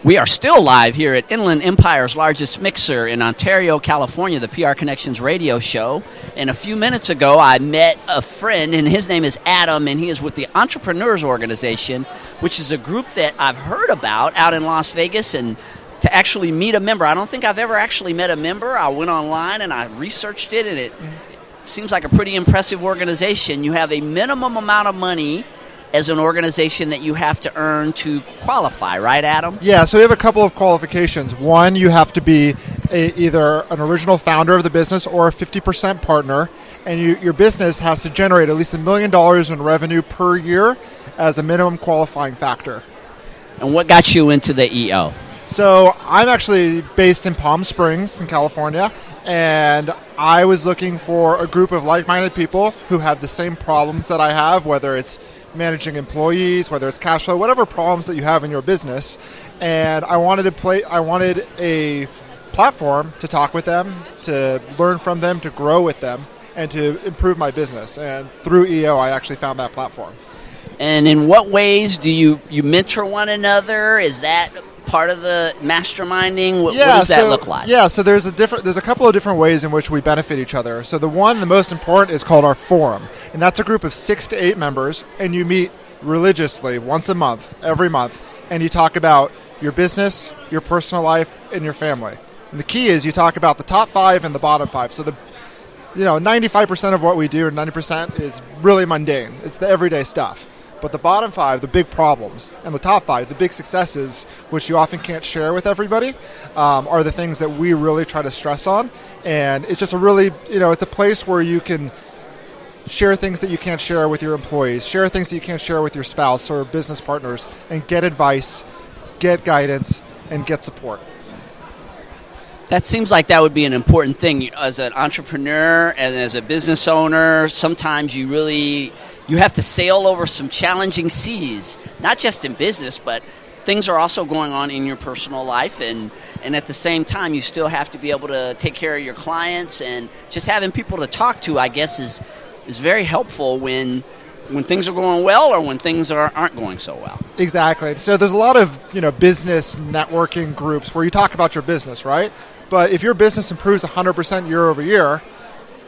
We are still live here at Inland Empire's largest mixer in Ontario, California, the PR Connections radio show. And a few minutes ago, I met a friend, and his name is Adam, and he is with the Entrepreneurs Organization, which is a group that I've heard about out in Las Vegas, and to actually meet a member. I don't think I've ever actually met a member. I went online and I researched it, and it seems like a pretty impressive organization. You have a minimum amount of money as an organization that you have to earn to qualify, right, Adam? Yeah, so we have a couple of qualifications. One, you have to be either an original founder of the business or a 50% partner, and your business has to generate at least $1 million in revenue per year as a minimum qualifying factor. And what got you into the EO? So I'm actually based in Palm Springs in California, and I was looking for a group of like-minded people who have the same problems that I have, whether it's managing employees, whether it's cash flow, whatever problems that you have in your business. And I wanted a platform to talk with them, to learn from them, to grow with them, and to improve my business. And through EO, I actually found that platform. And in what ways do you mentor one another? Is that part of the masterminding? What does that look like? Yeah, so there's a couple of different ways in which we benefit each other. So the most important is called our forum, and that's a group of 6 to 8 members, and you meet religiously once a month, every month, and you talk about your business, your personal life, and your family. And the key is you talk about the top 5 and the bottom 5. So 95% of what we do, and 90% is really mundane. It's the everyday stuff. But the bottom 5, the big problems, and the top 5, the big successes, which you often can't share with everybody, are the things that we really try to stress on. And it's just it's a place where you can share things that you can't share with your employees, share things that you can't share with your spouse or business partners, and get advice, get guidance, and get support. That seems like that would be an important thing. As an entrepreneur and as a business owner, sometimes you have to sail over some challenging seas, not just in business, but things are also going on in your personal life. And at the same time, you still have to be able to take care of your clients. And just having people to talk to, I guess, is very helpful when things are going well or when things aren't going so well. Exactly. So there's a lot of business networking groups where you talk about your business, right? But if your business improves 100% year over year,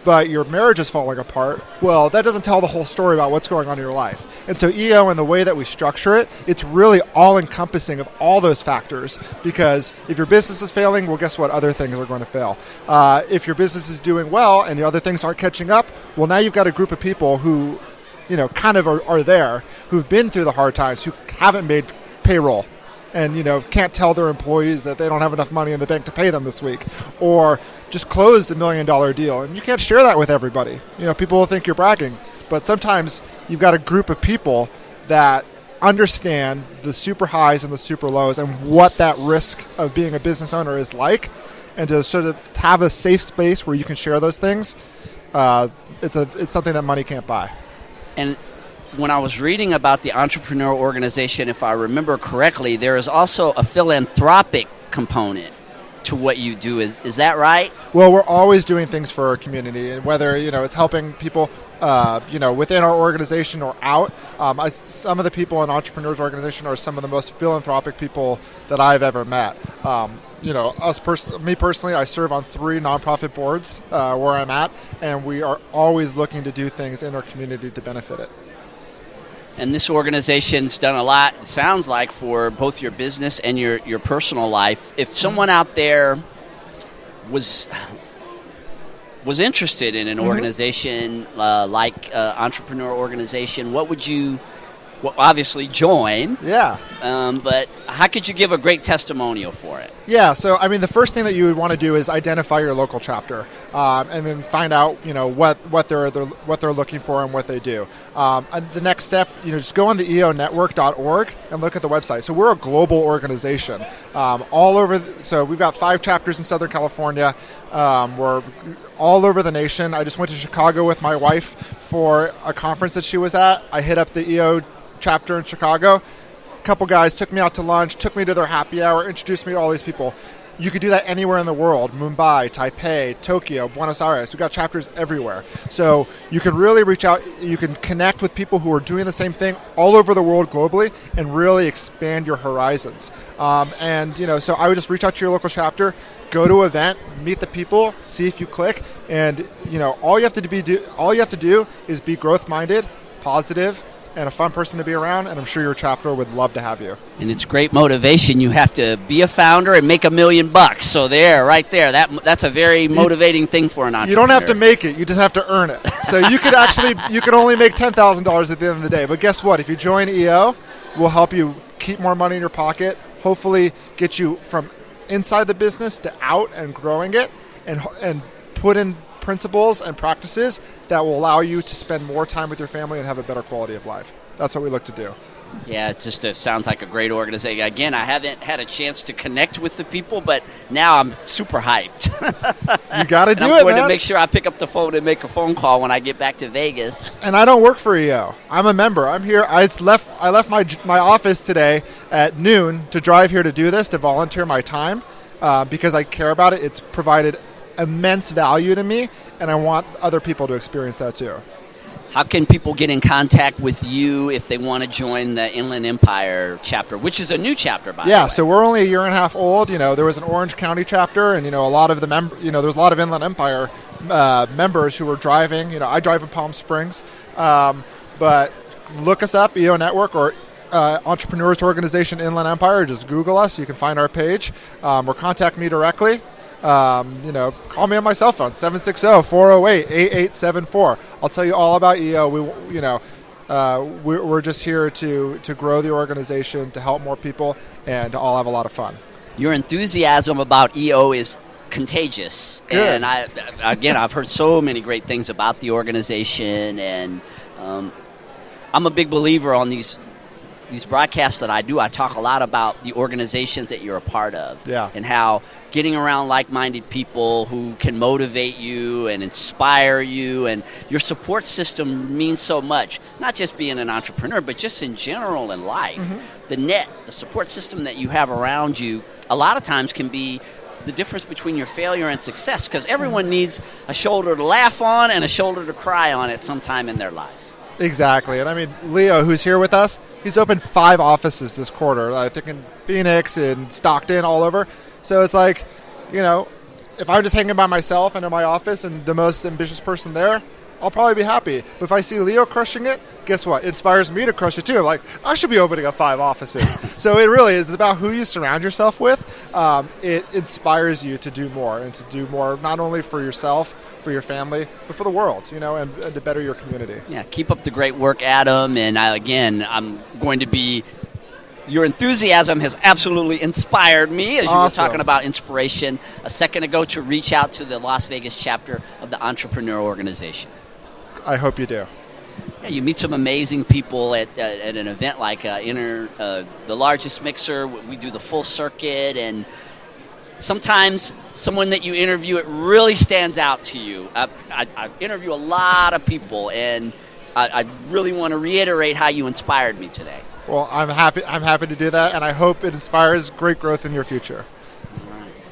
but your marriage is falling apart, well, that doesn't tell the whole story about what's going on in your life. And so EO, and the way that we structure it, it's really all-encompassing of all those factors, because if your business is failing, well, guess what? Other things are going to fail. If your business is doing well and the other things aren't catching up, well, now you've got a group of people who kind of are there, who've been through the hard times, who haven't made payroll, and can't tell their employees that they don't have enough money in the bank to pay them this week, or just closed $1 million deal, and you can't share that with everybody. People will think you're bragging, but sometimes you've got a group of people that understand the super highs and the super lows and what that risk of being a business owner is like, and to sort of have a safe space where you can share those things. It's something that money can't buy. And when I was reading about the Entrepreneur Organization, if I remember correctly, there is also a philanthropic component to what you do. Is that right? Well, we're always doing things for our community, and whether it's helping people within our organization or out. Some of the people in Entrepreneurs Organization are some of the most philanthropic people that I've ever met. Me personally, I serve on 3 nonprofit boards where I'm at, and we are always looking to do things in our community to benefit it. And this organization's done a lot, it sounds like, for both your business and your personal life. If someone out there was interested in an organization like Entrepreneur Organization, what would you obviously join? Yeah. But how could you give a great testimonial for it? Yeah, so the first thing that you would want to do is identify your local chapter, and then find out what they're looking for and what they do. And the next step, just go on the eonetwork.org and look at the website. So we're a global organization, all over. So we've got 5 chapters in Southern California. We're all over the nation. I just went to Chicago with my wife for a conference that she was at. I hit up the EO chapter in Chicago. A couple guys took me out to lunch, took me to their happy hour, introduced me to all these people. You could do that anywhere in the world: Mumbai, Taipei, Tokyo, Buenos Aires. We've got chapters everywhere. So you can really reach out. You can connect with people who are doing the same thing all over the world globally and really expand your horizons. So I would just reach out to your local chapter, go to an event, meet the people, see if you click, and all you have to do is be growth-minded, positive, and a fun person to be around, and I'm sure your chapter would love to have you. And it's great motivation. You have to be a founder and make $1 million. So right there, that's a very motivating thing for an entrepreneur. You don't have to make it; you just have to earn it. So you can only make $10,000 at the end of the day. But guess what? If you join EO, we'll help you keep more money in your pocket. Hopefully, get you from inside the business to out and growing it, and put in principles and practices that will allow you to spend more time with your family and have a better quality of life. That's what we look to do. Yeah, it sounds like a great organization. Again, I haven't had a chance to connect with the people, but now I'm super hyped. You got to do it, man. I'm going to make sure I pick up the phone and make a phone call when I get back to Vegas. And I don't work for EO. I'm a member. I'm here. I left my office today at noon to drive here to do this, to volunteer my time, because I care about it. It's provided immense value to me, and I want other people to experience that too. How can people get in contact with you if they want to join the Inland Empire chapter, which is a new chapter, by the way? Yeah, so we're only a year and a half old. There was an Orange County chapter, and a lot of the there's a lot of Inland Empire members who were driving. I drive in Palm Springs, but look us up, EO Network or Entrepreneurs Organization Inland Empire. Just Google us. You can find our page, or contact me directly. Call me on my cell phone, 760-408-8874. I'll tell you all about EO. We're just here to grow the organization, to help more people, and to all have a lot of fun. Your enthusiasm about EO is contagious. Good. And I've heard so many great things about the organization, and I'm a big believer on these broadcasts that I do. I talk a lot about the organizations that you're a part of, and how getting around like-minded people who can motivate you and inspire you, and your support system means so much, not just being an entrepreneur, but just in general in life. Mm-hmm. The support system that you have around you a lot of times can be the difference between your failure and success, because everyone needs a shoulder to laugh on and a shoulder to cry on at some time in their lives. Exactly. And I mean, Leo, who's here with us, he's opened 5 offices this quarter, I think in Phoenix and Stockton, all over. So it's like, if I'm just hanging by myself and in my office and the most ambitious person there, I'll probably be happy. But if I see Leo crushing it, guess what? It inspires me to crush it too. I'm like, I should be opening up 5 offices. So it really is about who you surround yourself with. It inspires you to do more, and to do more not only for yourself, for your family, but for the world, and to better your community. Yeah, keep up the great work, Adam. And I'm going to be... Your enthusiasm has absolutely inspired me, as you were talking about inspiration a second ago, to reach out to the Las Vegas chapter of the Entrepreneur Organization. I hope you do. Yeah, you meet some amazing people at an event like the largest mixer. We do the full circuit, and sometimes someone that you interview, it really stands out to you. I interview a lot of people, and I really want to reiterate how you inspired me today. Well, I'm happy to do that, and I hope it inspires great growth in your future.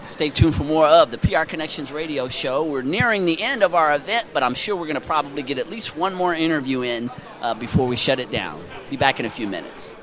Stay tuned for more of the PR Connections radio show. We're nearing the end of our event, but I'm sure we're going to probably get at least one more interview in before we shut it down. Be back in a few minutes.